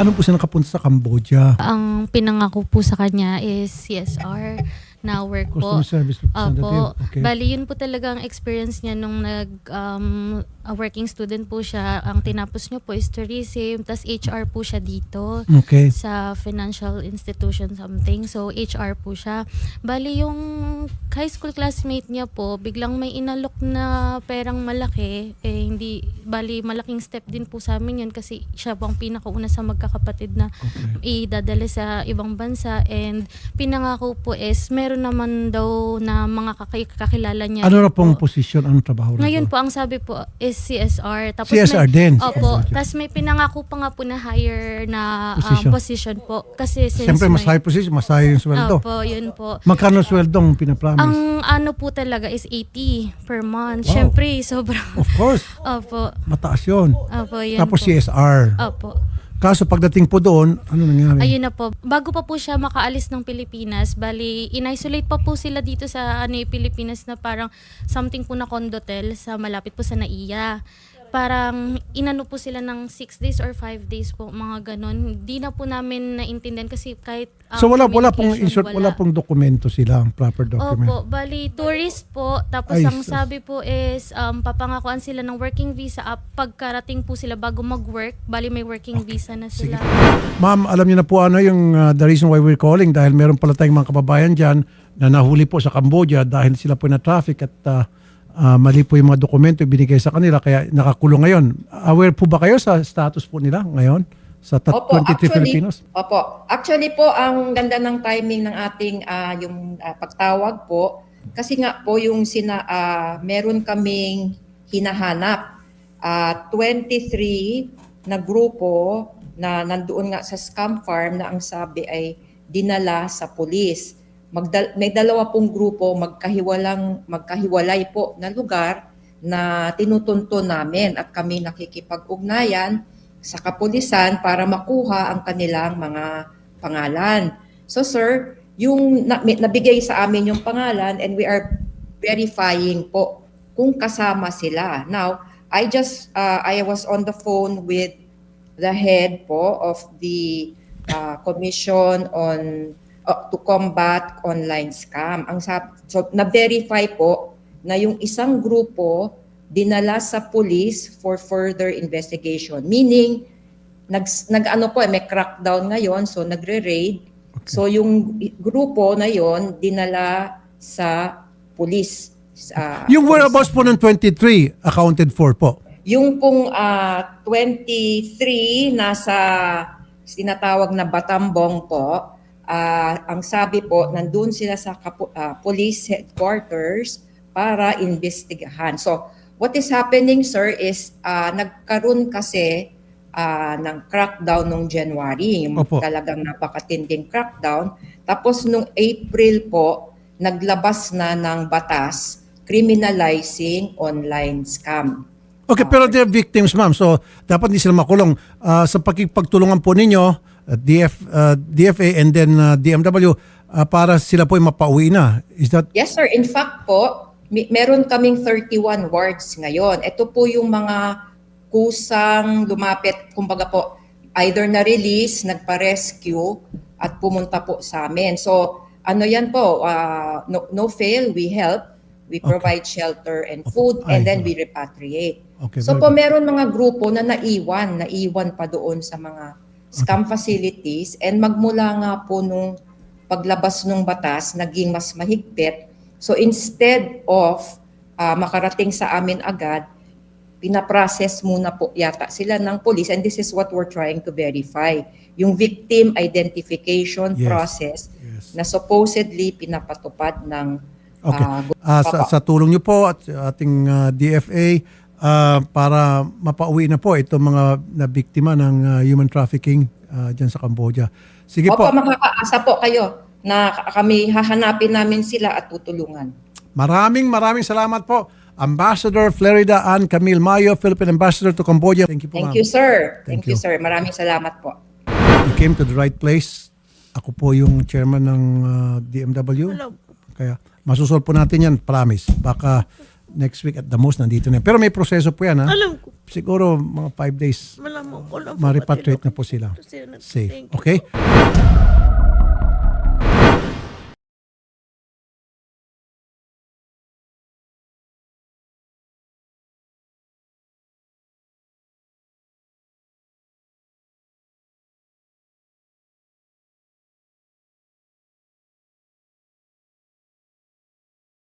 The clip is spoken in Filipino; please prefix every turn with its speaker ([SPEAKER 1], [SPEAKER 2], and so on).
[SPEAKER 1] Paano po siya nakapunta sa Cambodia?
[SPEAKER 2] Ang pinangako po sa kanya is CSR na work po.
[SPEAKER 1] Customer Service Representative.
[SPEAKER 2] Opo.
[SPEAKER 1] Okay.
[SPEAKER 2] Bali, yun po talaga ang experience niya nung working student po siya. Ang tinapos niya po is tourism, tas HR po siya dito
[SPEAKER 1] Okay.
[SPEAKER 2] sa financial institution something. So, HR po siya. Bali, yung high school classmate niya po, biglang may inalok na perang malaki. Hindi, bali, malaking step din po sa amin yun kasi siya po ang pinakauna sa magkakapatid na idadala sa ibang bansa. And pinangako po is, meron naman daw na mga kakilala niya.
[SPEAKER 1] Ano na pong posisyon, anong trabaho na
[SPEAKER 2] Ngayon
[SPEAKER 1] to?
[SPEAKER 2] po, ang sabi po is CSR. Tapos
[SPEAKER 1] CSR
[SPEAKER 2] may,
[SPEAKER 1] din?
[SPEAKER 2] Opo.
[SPEAKER 1] CSR.
[SPEAKER 2] Tapos may pinangako pa nga po na higher na
[SPEAKER 1] Position.
[SPEAKER 2] position po. Kasi since
[SPEAKER 1] Siyempre, mas
[SPEAKER 2] may-
[SPEAKER 1] high position, mas high yung sweldo.
[SPEAKER 2] Opo, yun po.
[SPEAKER 1] Magkano sweldong pinapromise?
[SPEAKER 2] Ang ano po talaga is 80 per month.
[SPEAKER 1] Wow.
[SPEAKER 2] Siyempre, sobrang.
[SPEAKER 1] Of course,
[SPEAKER 2] Opo.
[SPEAKER 1] mataas yun.
[SPEAKER 2] Opo, yun
[SPEAKER 1] Tapos
[SPEAKER 2] po.
[SPEAKER 1] CSR.
[SPEAKER 2] Opo.
[SPEAKER 1] Kaso pagdating po doon, ano nangyari?
[SPEAKER 2] Ayun na po. Bago pa po siya makaalis ng Pilipinas, bali, in-isolate pa po sila dito sa Pilipinas na parang something po na condotel sa malapit po sa NAIA. Parang inano po sila ng 6 days or 5 days po, mga ganon. Hindi na po namin naintindihan kasi kahit
[SPEAKER 1] So wala pong
[SPEAKER 2] communication,
[SPEAKER 1] in short, wala pong dokumento sila, proper document.
[SPEAKER 2] Opo, bali tourist po. Tapos
[SPEAKER 1] Ay,
[SPEAKER 2] ang
[SPEAKER 1] sus.
[SPEAKER 2] sabi po is papangakuan sila ng working visa pagkarating po sila bago mag-work. Bali may working visa na sila.
[SPEAKER 1] Ma'am, alam niyo na po ano yung the reason why we're calling dahil meron pala tayong mga kababayan dyan na nahuli po sa Cambodia dahil sila po na traffic at mali po yung mga dokumento binigay sa kanila kaya nakakulong ngayon. Aware po ba kayo sa status po nila ngayon? Sa 23 Filipinos?
[SPEAKER 3] Opo. Actually po, ang ganda ng timing ng ating yung pagtawag po. Kasi nga po yung meron kaming hinahanap. 23 na grupo na nandoon nga sa scam farm na ang sabi ay dinala sa pulis. May dalawa pong grupo magkahiwalay po na lugar na tinutunto namin at kami nakikipag-ugnayan sa kapulisan para makuha ang kanilang mga pangalan. So sir, yung nabigay sa amin yung pangalan and we are verifying po kung kasama sila. Now, I was on the phone with the head po of the Commission on to Combat Online Scam. So na-verify po na yung isang grupo dinala sa police for further investigation. Meaning, may crackdown ngayon, so nagre-raid.
[SPEAKER 1] Okay.
[SPEAKER 3] So yung grupo na yon dinala sa police.
[SPEAKER 1] Yung whereabouts po ng 23 accounted for po?
[SPEAKER 3] Yung pong 23 nasa sinatawag na Batambong po, ang sabi po, nandun sila sa police headquarters para investigahan. So, what is happening, sir, is nagkaroon kasi ng crackdown noong January. Yung
[SPEAKER 1] Opo.
[SPEAKER 3] talagang napakatinding crackdown. Tapos noong April po, naglabas na ng batas criminalizing online scam.
[SPEAKER 1] Okay, pero they're victims, ma'am. So, dapat hindi sila makulong. Sa pagtulungan po ninyo, DFA and then DMW, para sila po ay mapauwi na. Is that...
[SPEAKER 3] Yes, sir. In fact po, meron kaming 31 wards ngayon. Ito po yung mga kusang lumapit, kumbaga po, either na-release, nagpa-rescue, at pumunta po sa amin. So, ano yan po, no fail, we help. We provide shelter and food, and then we repatriate.
[SPEAKER 1] Okay,
[SPEAKER 3] So
[SPEAKER 1] very
[SPEAKER 3] po,
[SPEAKER 1] good.
[SPEAKER 3] meron mga grupo na naiwan pa doon sa mga scam facilities, and magmula nga po nung paglabas ng batas, naging mas mahigpit. So instead of makarating sa amin agad, pinaprocess muna po yata sila ng police, and this is what we're trying to verify. Yung victim identification
[SPEAKER 1] Yes.
[SPEAKER 3] process
[SPEAKER 1] Yes.
[SPEAKER 3] na supposedly pinapatupad ng
[SPEAKER 1] Okay. Sa tulong niyo po at ating DFA para mapauwi na po itong mga nabiktima ng human trafficking dyan sa Cambodia. Sige
[SPEAKER 3] Opo,
[SPEAKER 1] po.
[SPEAKER 3] makakaasa po kayo na kami hahanapin namin sila at tutulungan.
[SPEAKER 1] Maraming salamat po. Ambassador Flerida Ann Camille Mayo, Philippine Ambassador to Cambodia. Thank you po,
[SPEAKER 3] Thank
[SPEAKER 1] ma'am.
[SPEAKER 3] you, sir.
[SPEAKER 1] Thank
[SPEAKER 3] Thank you,
[SPEAKER 1] you.
[SPEAKER 3] sir. Maraming salamat po.
[SPEAKER 1] You came to the right place. Ako po yung chairman ng DMW. Kaya masusolve po natin yan, promise. Baka next week at the most nandito na. Pero may proseso po yan, ha?
[SPEAKER 4] Alam ko.
[SPEAKER 1] siguro mga 5 days,
[SPEAKER 4] Malaman ko lang po.
[SPEAKER 1] ma-repatriate na po sila.
[SPEAKER 4] Thank
[SPEAKER 1] Safe.
[SPEAKER 4] you.
[SPEAKER 1] Okay?